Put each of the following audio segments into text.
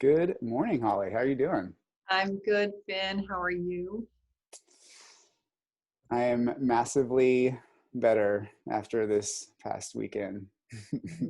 Good morning, Holly. How are you doing? I'm good, Ben. How are you? I am massively better after this past weekend.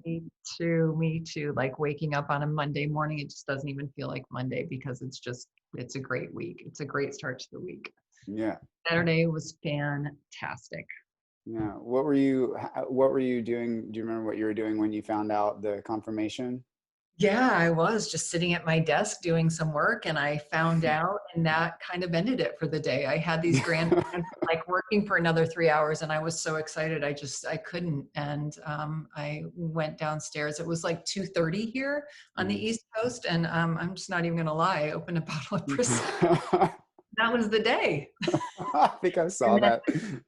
Me too. Me too. Like waking up on a Monday morning, it just doesn't even feel like Monday because it's a great week. It's a great start to the week. Yeah. Saturday was fantastic. Yeah. What were you doing? Do you remember what you were doing when you found out the confirmation? Yeah, I was just sitting at my desk doing some work and I found out, and that kind of ended it for the day. I had these grand plans, like working for another 3 hours, and I was so excited. I couldn't. And I went downstairs. It was like 2:30 here on the Mm. East Coast. And I'm just not even going to lie. I opened a bottle of Prosecco. That was the day. I think I saw And then that.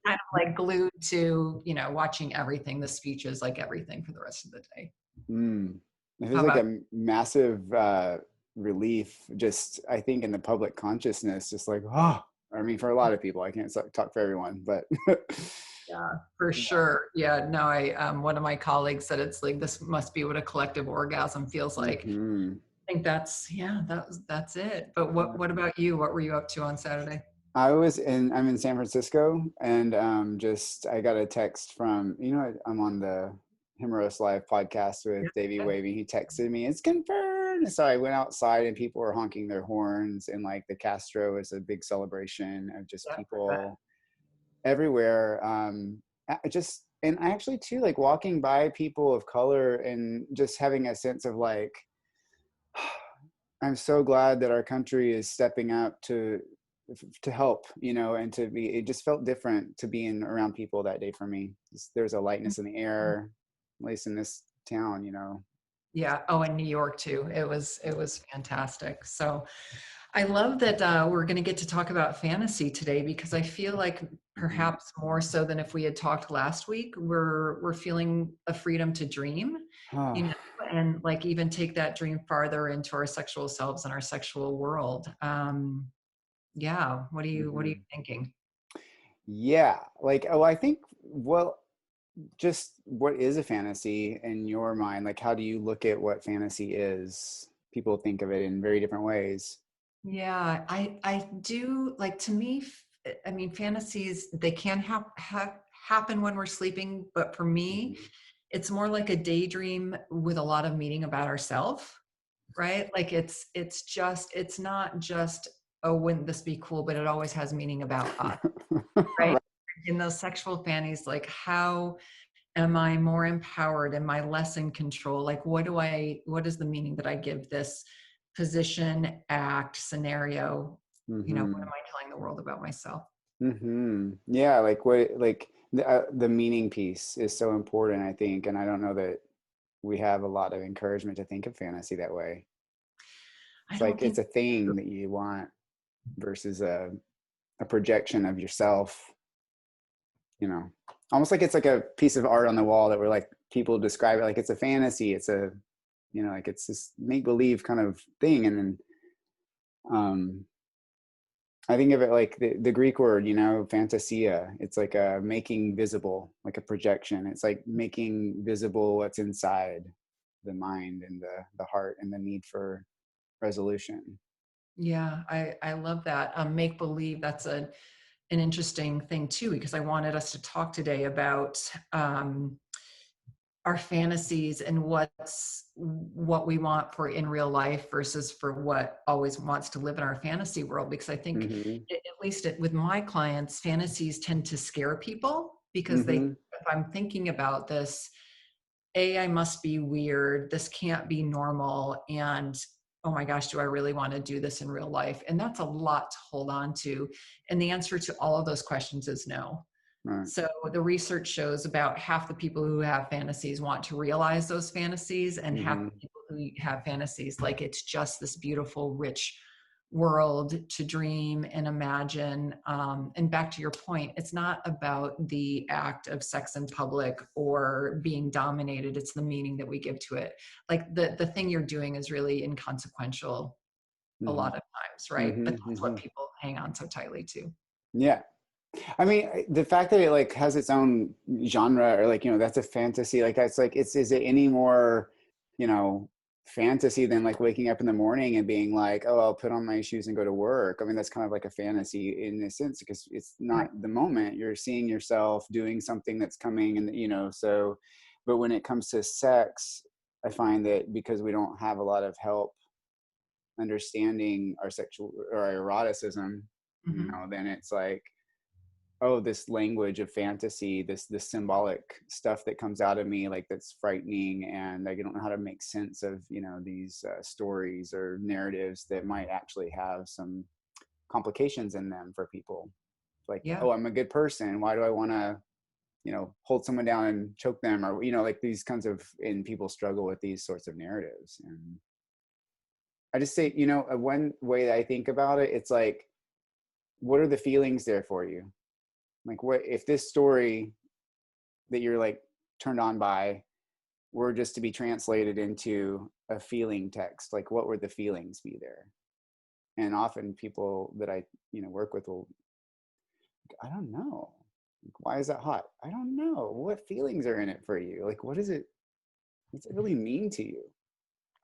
kind of like glued to, watching everything, the speeches, like everything for the rest of the day. Mm. It How was like about a massive relief, just I think in the public consciousness, just like, oh, I mean, for a lot of people, I can't talk for everyone, but Yeah, for sure. Yeah, no, I one of my colleagues said it's like this must be what a collective orgasm feels like. hmm I think that's it. But what about you? What were you up to on Saturday? I'm in San Francisco, and just I got a text from, I'm on the Himeros Live podcast with Davey Yeah. Wavy. He texted me, it's confirmed. So I went outside and people were honking their horns, and like the Castro is a big celebration of just Yeah, I bet. people everywhere. And I actually too, like walking by people of color and just having a sense of like, I'm so glad that our country is stepping up to help, and to be, it just felt different to being around people that day for me. There's a lightness in the air, at least in this town. Yeah. Oh, in New York too. It was fantastic. So I love that we're going to get to talk about fantasy today because I feel like Mhm. perhaps more so than if we had talked last week, we're feeling a freedom to dream, you know, and like even take that dream farther into our sexual selves and our sexual world. Yeah. What are you Mhm. thinking? Yeah, like, I think, well, just what is a fantasy in your mind? Like, how do you look at what fantasy is? People think of it in very different ways. Yeah, I do like to me. I mean, fantasies they can happen when we're sleeping, but for me, Mhm. it's more like a daydream with a lot of meaning about ourselves, right? Like it's not just, oh, wouldn't this be cool, but it always has meaning about us, right? Right. In those sexual fantasies, like how am I more empowered? Am I less in control? Like what is the meaning that I give this position, act, scenario? What am hmm I telling the world about myself? Yeah, like the meaning piece is so important, I think, and I don't know that we have a lot of encouragement to think of fantasy that way. I It's don't like think it's a thing that you want versus a projection of yourself, you know. Almost like it's like a piece of art on the wall that we're like people describe it like it's a fantasy, it's a like it's this make believe kind of thing, and then um I think of it like the Greek word, fantasia. It's like a making visible, like a projection. It's like making visible what's inside the mind and the heart and the need for resolution. Yeah, I love that. Make believe, that's an interesting thing too, because I wanted us to talk today about our fantasies and what we want for in real life versus for what always wants to live in our fantasy world. Because I think, Mm-hmm. at least with my clients, fantasies tend to scare people because Mm-hmm. if I'm thinking about this, I must be weird. This can't be normal. And oh my gosh, do I really want to do this in real life? And that's a lot to hold on to. And the answer to all of those questions is no. Right. So the research shows about half the people who have fantasies want to realize those fantasies, and half Mm-hmm. the people who have fantasies like it's just this beautiful, rich world to dream and imagine. And back to your point, it's not about the act of sex in public or being dominated. It's the meaning that we give to it. Like the thing you're doing is really inconsequential a Mm-hmm. lot of times, right? But Mm-hmm. that's what Mm-hmm. people hang on so tightly to. Yeah. I mean, the fact that it like has its own genre, or like, that's a fantasy, like that's like, is it any more, you know, fantasy than like waking up in the morning and being like, oh, I'll put on my shoes and go to work. I mean, that's kind of like a fantasy in a sense, because it's Right. not the moment. You're seeing yourself doing something that's coming, and so. But when it comes to sex, I find that because we don't have a lot of help understanding our sexual or our eroticism, Hmm. then it's like, oh, this language of fantasy, this symbolic stuff that comes out of me, like that's frightening, and I don't know how to make sense of these stories or narratives that might actually have some complications in them for people. Like, Yeah. oh, I'm a good person. Why do I want to hold someone down and choke them, or like these kinds of, and people struggle with these sorts of narratives. And I just say, one way that I think about it, it's like, what are the feelings there for you? Like, what if this story that you're like turned on by were just to be translated into a feeling text? Like, what would the feelings be there? And often people that I work with will, I don't know, like, why is that hot? I don't know. What feelings are in it for you? Like, what's it really mean to you?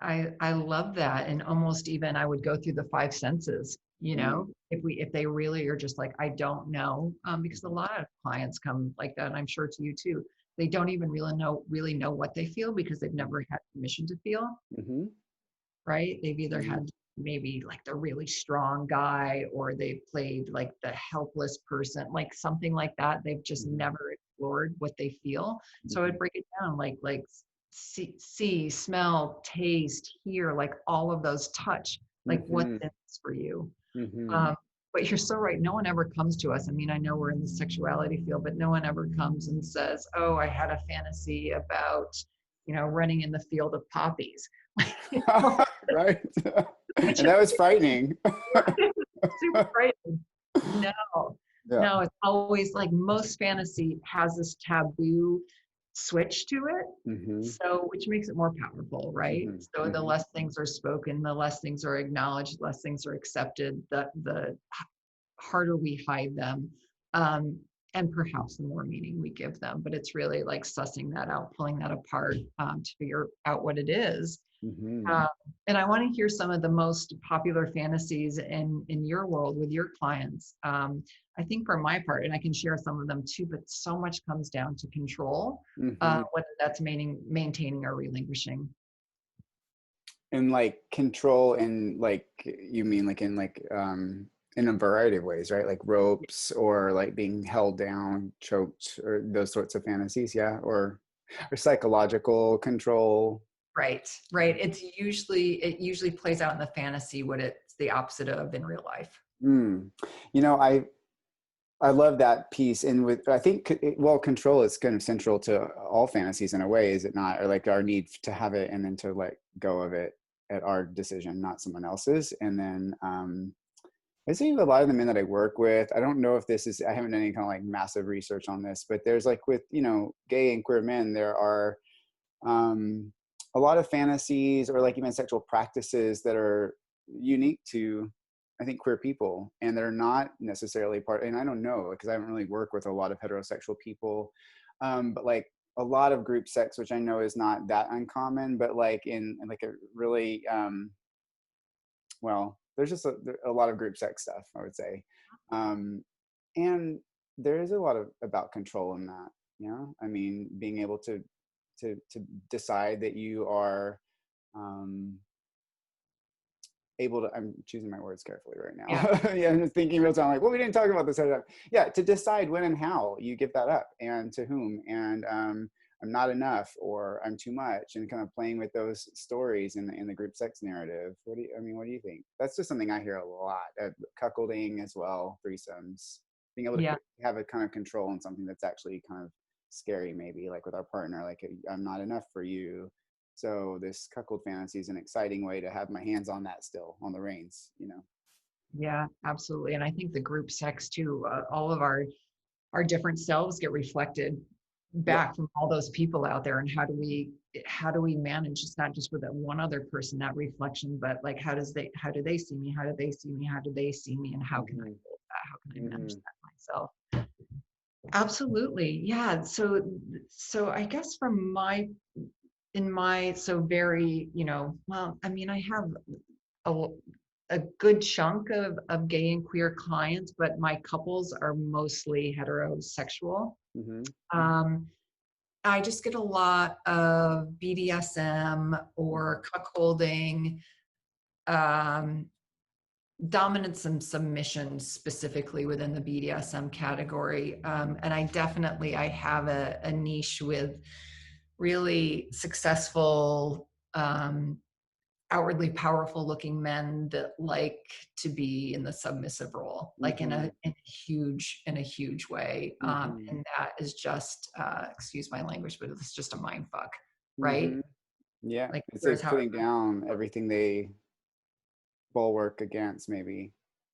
I love that. And almost even I would go through the five senses, Mm, if they really are just like, I don't know, because a lot of clients come like that, and I'm sure to you too. They don't even really know what they feel because they've never had permission to feel, mm-hmm, right? They've either mm-hmm, had maybe like the really strong guy, or they've played like the helpless person, like something like that. They've just mm-hmm, never explored what they feel. So mm-hmm, I'd break it down like see, smell, taste, hear, like all of those touch, like what's mm-hmm, in this for you. mm-hmm. Um, but you're so right. No one ever comes to us. I mean, I know we're in the sexuality field, but no one ever comes and says, "Oh, I had a fantasy about, running in the field of poppies." Right. Which And is that was frightening. super frightening. No, Yeah. no, it's always like most fantasy has this taboo switch to it. Mm-hmm, So, which makes it more powerful, right? mm-hmm, So the mm-hmm, less things are spoken, the less things are acknowledged, less things are accepted, the harder we hide them. Um, and perhaps the more meaning we give them. But it's really like sussing that out, pulling that apart, to figure out what it is. mm-hmm. Um, and I want to hear some of the most popular fantasies in your world with your clients. I think for my part, and I can share some of them too, but so much comes down to control, Mm-hmm. whether that's maintaining or relinquishing. And like control, and like, you mean like in a variety of ways, right? Like ropes, or like being held down, choked, or those sorts of fantasies, yeah, or psychological control. Right, right. It usually plays out in the fantasy what it's the opposite of in real life. Mm. You know, I love that piece. And with, I think, well, control is kind of central to all fantasies in a way, is it not? Or like our need to have it and then to let go of it at our decision, not someone else's. And then, I see a lot of the men that I work with, I don't know if this is, I haven't done any kind of like massive research on this, but there's like with, gay and queer men, there are um, a lot of fantasies or like even sexual practices that are unique to, I think, queer people, and they're not necessarily part. And I don't know because I haven't really worked with a lot of heterosexual people, but like a lot of group sex, which I know is not that uncommon, but like in like a really well, there's just a lot of group sex stuff, I would say, um, and there is a lot of about control in that. I mean, being able to decide that you are um, able to, I'm choosing my words carefully right Yeah, now. Yeah, I'm just thinking real time, like, well, we didn't talk about this ahead of time. Yeah, to decide when and how you give that up, and to whom, and I'm not enough, or I'm too much, and kind of playing with those stories in the group sex narrative. What do you think? That's just something I hear a lot. Cuckolding as well, threesomes, being able to yeah. have a kind of control on something that's actually kind of scary, maybe like with our partner, like, I'm not enough for you. So this cuckold fantasy is an exciting way to have my hands on that, still on the reins. Yeah, absolutely. And I think the group sex too, all of our different selves get reflected Yep. back from all those people out there. And how do we manage? It's not just with that one other person, that reflection, but like how do they see me? How do they see me? How do they see me? And how can I Hmm. hold that? How can I manage Hmm. that myself? Absolutely. Yeah. So I guess from my in my, so very, well, I mean, I have a, a good chunk of gay and queer clients, but my couples are mostly heterosexual. Mm-hmm. Um, I just get a lot of BDSM or cuckolding, um, dominance and submission specifically within the BDSM category. And I have a niche with really successful, outwardly powerful looking men that like to be in the submissive role, like Mm-hmm. in a huge way. Mm-hmm. And that is just, excuse my language, but it's just a mind fuck, right? Mm-hmm. Yeah, Like, it's whereas like however, putting down everything they bulwark against, maybe.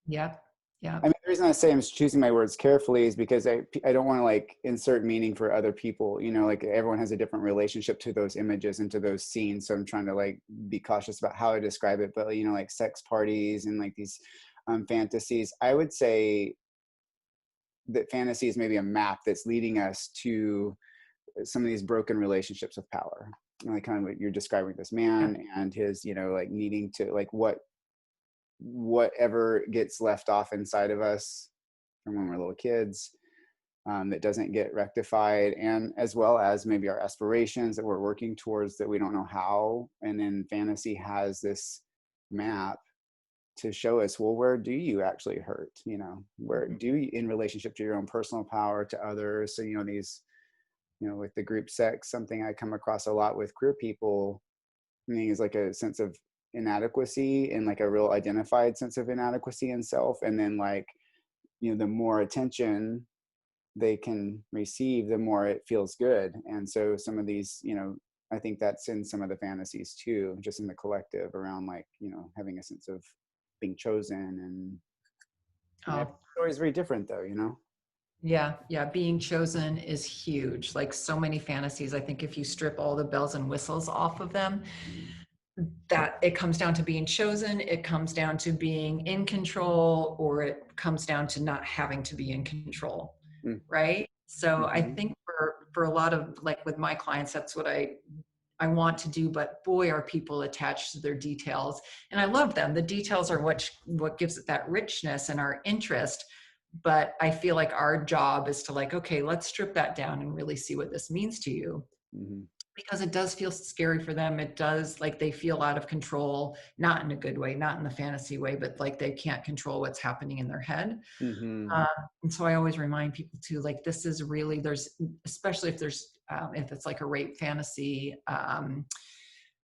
yep, I yep, mean, the reason I say I'm choosing my words carefully is because I don't want to like insert meaning for other people. You know, like everyone has a different relationship to those images and to those scenes. So I'm trying to like be cautious about how I describe it. But you know, like sex parties and like these fantasies, I would say that fantasy is maybe a map that's leading us to some of these broken relationships with power. Like kind of what you're describing, this yep. man and his, you know, like needing to like whatever gets left off inside of us from when we're little kids, that doesn't get rectified, and as well as maybe our aspirations that we're working towards that we don't know how. And then fantasy has this map to show us, well, where do you actually hurt? You know, where do you, in relationship to your own personal power, to others? So, you know, these, you know, with the group sex, something I come across a lot with queer people, I mean, is like a sense of inadequacy and like a real identified sense of inadequacy in self. And then like, you know, the more attention they can receive, the more it feels good. And so some of these, you know, I think that's in some of the fantasies too, just in the collective around like, you know, having a sense of being chosen. And you know, every Oh, story is very different though, you know. yeah, yeah. Being chosen is huge. Like so many fantasies, I think if you strip all the bells and whistles off of them, that it comes down to being chosen, it comes down to being in control, or it comes down to not having to be in control, right? So I Mm-hmm. think for a lot of, like with my clients, that's what I want to do, but boy, are people attached to their details. And I love them. The details are what gives it that richness and our interest. But I feel like our job is to like, okay, let's strip that down and really see what this means to you. Mm-hmm. Because it does feel scary for them. It does, like they feel out of control, not in a good way, not in the fantasy way, but like they can't control what's happening in their head. Mm-hmm. Uh, and so I always remind people too, like this is really, there's, especially if it's like a rape fantasy,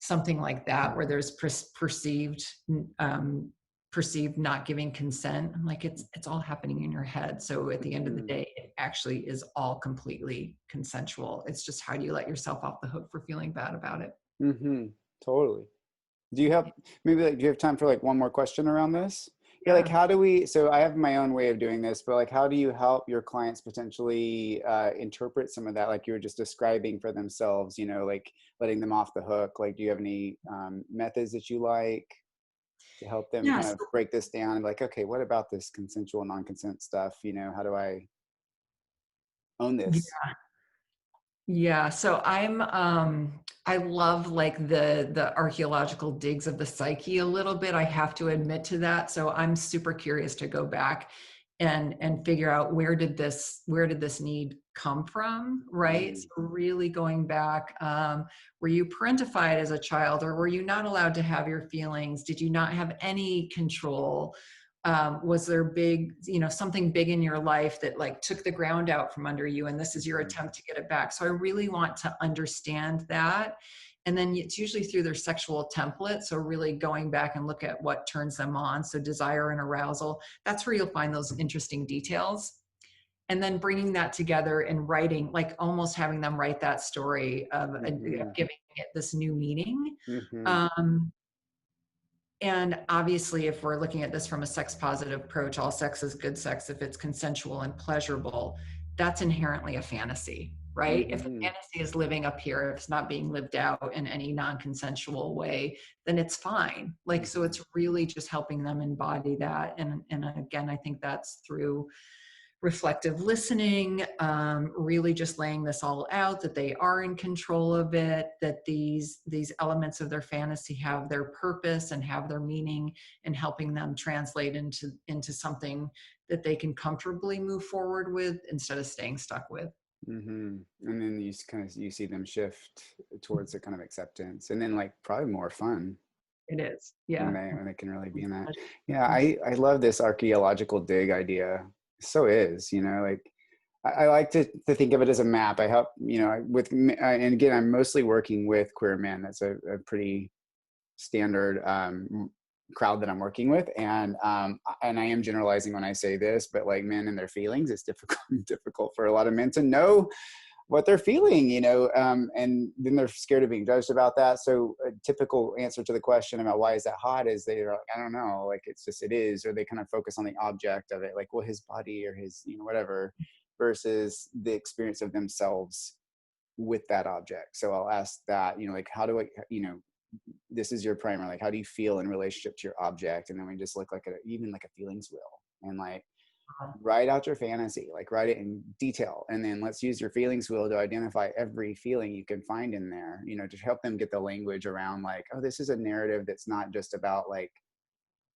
something like that, where there's um, perceived not giving consent. I'm like, it's all happening in your head. So at the end of the Mm-hmm. day, it actually is all completely consensual. It's just how do you let yourself off the hook for feeling bad about it? Mm-hmm. Totally. Do you have maybe like do you have time for like one more question around this? Yeah, like Yeah. how do we, so I have my own way of doing this, but like how do you help your clients potentially interpret some of that like you were just describing for themselves, you know, like letting them off the hook? Like do you have any methods that you like to help them kind Yes. of break this down and like, okay, what about this consensual non-consent stuff? You know, how do I own this? Yeah, so I love like the archaeological digs of the psyche a little bit. I have to admit to that. So I'm super curious to go back and figure out where did this need come from, right? Mm-hmm. So really going back, were you parentified as a child, or were you not allowed to have your feelings? Did you not have any control? Was there something big in your life that like took the ground out from under you, and this is your attempt to get it back? So I really want to understand that. And then it's usually through their sexual template. So really going back and look at what turns them on. So desire and arousal, that's where you'll find those interesting details. And then bringing that together and writing, like almost having them write that story of Mm-hmm. giving it this new meaning. Mm-hmm. Um, and obviously, if we're looking at this from a sex positive approach, all sex is good sex if it's consensual and pleasurable. That's inherently a fantasy, right? If a Mm-hmm. fantasy is living up here, if it's not being lived out in any non consensual way, then it's fine. Like, so it's really just helping them embody that. And again, I think that's through reflective listening, really just laying this all out, that they are in control of it, that these elements of their fantasy have their purpose and have their meaning, and helping them translate into something that they can comfortably move forward with instead of staying stuck with. And then you see them shift towards a kind of acceptance, and then like probably more fun It is, when yeah. they can really be in that. Yeah, I love this archaeological dig idea. So is, like I like to think of it as a map. I help, and again, I'm mostly working with queer men. That's a pretty standard crowd that I'm working with, and I am generalizing when I say this, but like men and their feelings, it's difficult for a lot of men to know what they're feeling, and then they're scared of being judged about that. So a typical answer to the question about why is that hot is they're like, I don't know, like it's just, it is, or they kind of focus on the object of it, like, well, his body or his, whatever, versus the experience of themselves with that object. So I'll ask that, like, how do I, this is your primer, like, how do you feel in relationship to your object? And then we just look like even like a feelings wheel, and like, write out your fantasy, like write it in detail, and then let's use your feelings wheel to identify every feeling you can find in there, to help them get the language around like, oh, this is a narrative that's not just about like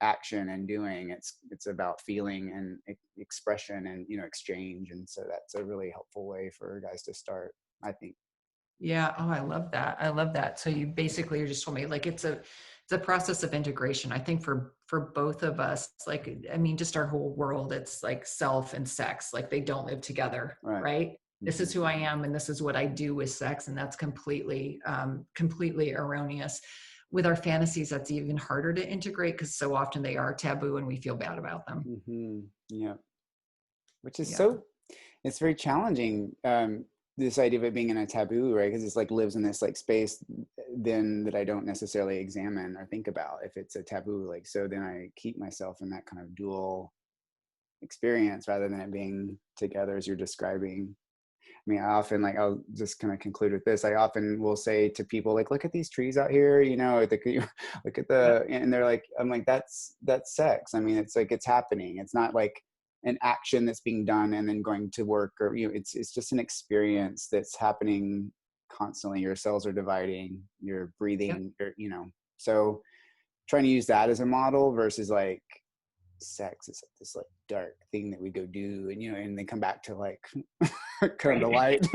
action and doing, it's about feeling and expression and exchange. And so that's a really helpful way for guys to start, I think. Yeah. Oh, I love that. I love that. So you basically just told me like it's a process of integration. I think for both of us, like, I mean, just our whole world, it's like self and sex, like they don't live together, Right. right? This is who I am and this is what I do with sex. And that's completely, completely erroneous. With our fantasies, that's even harder to integrate because so often they are taboo and we feel bad about them. Yeah, which is Yeah. so, it's very challenging, this idea of it being in a taboo, right? Because it's like lives in this like space then that I don't necessarily examine or think about if it's a taboo, like, so then I keep myself in that kind of dual experience rather than it being together as you're describing. I mean, I often, like, I'll just kind of conclude with this. I often will say to people, like, look at these trees out here, look at and they're like, I'm like, that's sex. I mean, it's like, it's happening. It's not like an action that's being done and then going to work, or, it's just an experience that's happening constantly. Your cells are dividing, you're breathing, so trying to use that as a model versus like sex is like this like dark thing that we go do, and and they come back to like kind of the light.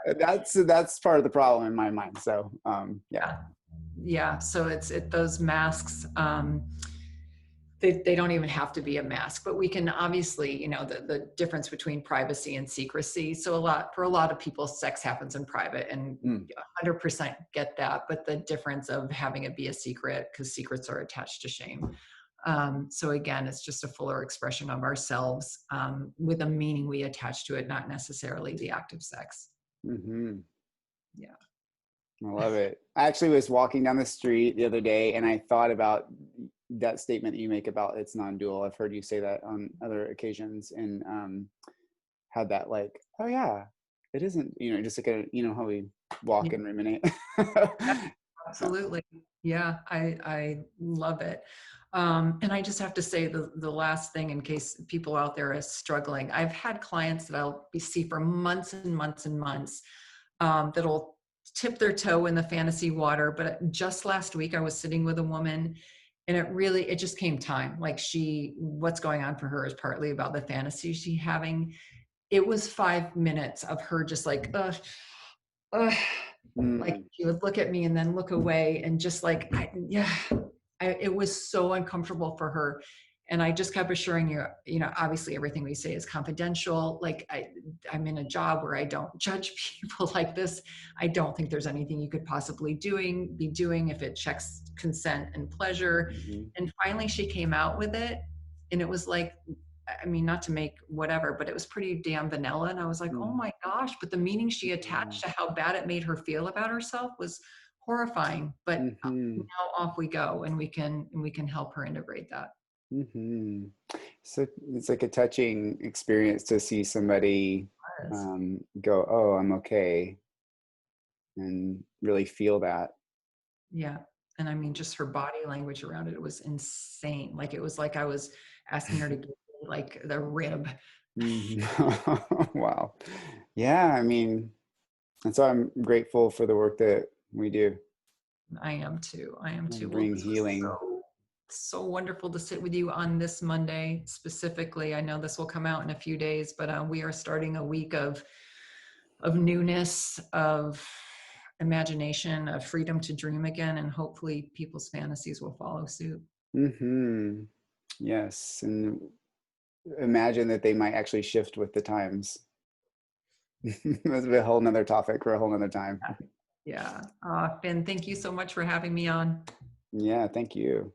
That's part of the problem in my mind. So Yeah. So those masks, they don't even have to be a mask, but we can obviously, the difference between privacy and secrecy. So for a lot of people, sex happens in private, and 100% get that. But the difference of having it be a secret, because secrets are attached to shame. So again, it's just a fuller expression of ourselves, with a meaning we attach to it, not necessarily the act of sex. Yeah. I love it. I actually was walking down the street the other day and I thought about that statement that you make about it's non-dual. I've heard you say that on other occasions, and had that like, oh yeah, it isn't, just like how we walk and ruminate. Absolutely. Yeah, I love it. And I just have to say the last thing, in case people out there are struggling, I've had clients that see for months and months and months, that'll tip their toe in the fantasy water. But just last week, I was sitting with a woman, and it just came time. Like, what's going on for her is partly about the fantasy she's having. It was 5 minutes of her just like, ugh. Like, she would look at me and then look away, and just like, it was so uncomfortable for her. And I just kept assuring you, obviously everything we say is confidential. Like, I'm in a job where I don't judge people like this. I don't think there's anything you could possibly be doing if it checks consent and pleasure. And finally she came out with it, and it was like, I mean, not to make whatever, but it was pretty damn vanilla. And I was like, oh my gosh, but the meaning she attached to how bad it made her feel about herself was horrifying. But now off we go, and we can help her integrate that. So it's like a touching experience to see somebody go, oh, I'm okay, and really feel that. Yeah. And I mean, just her body language around it was insane. Like, it was like I was asking her to give me like the rib, Mhm. Wow. Yeah, I mean, and so I'm grateful for the work that we do I am too. I am too. and Well, bring this was healing. so wonderful to sit with you on this Monday specifically. I know this will come out in a few days, but we are starting a week of newness, of imagination, of freedom to dream again, and hopefully people's fantasies will follow suit. Hmm. Yes, and imagine that they might actually shift with the times. That's a whole nother topic for a whole nother time. Yeah. Finn, thank you so much for having me on. Yeah, thank you.